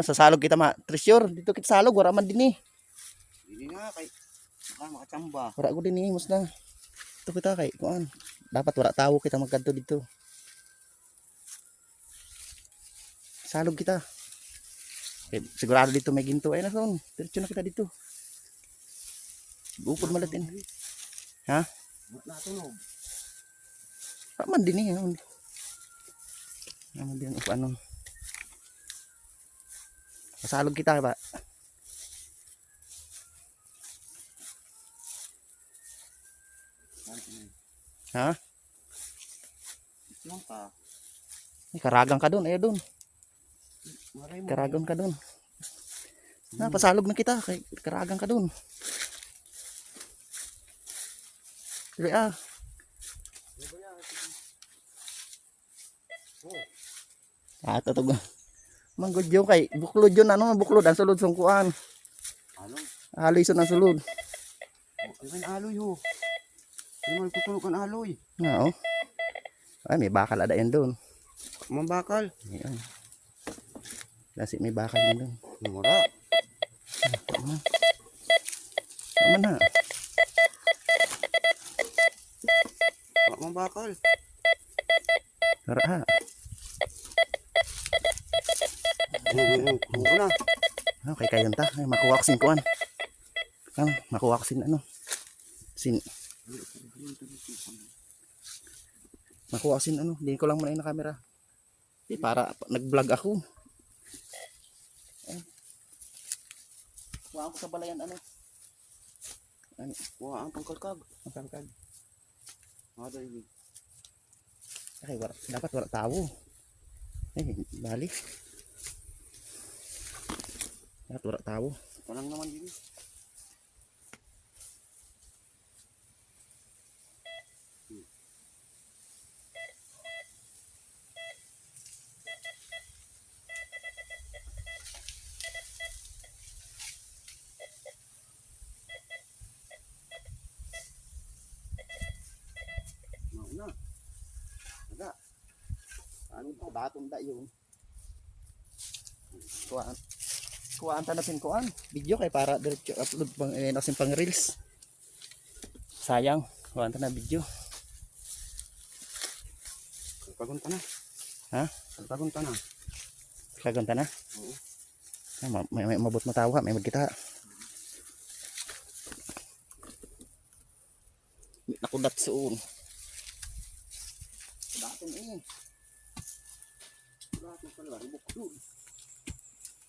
Sasalog kita ma. Treasure, dito kita salog, wala man din eh. Hindi nga kay baka makachamba. Wala ko din eh, mas na. Ito kita kay kuan. Dapat wala tao kita magkanto dito. Salog kita. Okay, sigurado dito may ginto. Ay nason, diretso na kita dito. Bukod malatin. Ha? Natunog. Man din eh. Naman din ano. Masalog kita ba? Ha? Lang pa. Karagang ka doon, doon. Karagang ka doon. Na, pasalog na kita. Karagang ka doon. Sige ah. Ito to. Manggod yung kay buklod yun ano, buklod ang sulod sungkuan. Aloy. Aloy sun ang sulod. Ay aloy ho. Ano may kutulog ang aloy? Oo. Ay may bakal ada yan doon. Mambakal. Ayan. Kasi may bakal yan doon. Mura. Tama na. Mambakal. Tara ha. Ano na? Okay kayon ta. Ay, makuha ko sin kuan. Makuha ko sin ano. Makuha ko sin ano. Hindi ko lang muna yung camera. Para nag-vlog ako. Kuha ko sa balayan ano. Wah, ang pangkalkag. Ang pangkag. Ada ini. Okay, dapat wala tao. Ay, bali. Dapat wala tao. Walang naman din. Na. Ada. Ano to batong da yung. Kuhaan ta natin kuan. Video kay para diretso upload pang nasin pang reels. Sayang, kuhaan ta na video. Pagunta na. Ha? Pagunta na. Kagunta na? Oo. May mabot mo tawa, may magkita. Nakudat suon. Daton eh. Daton pala, buklod.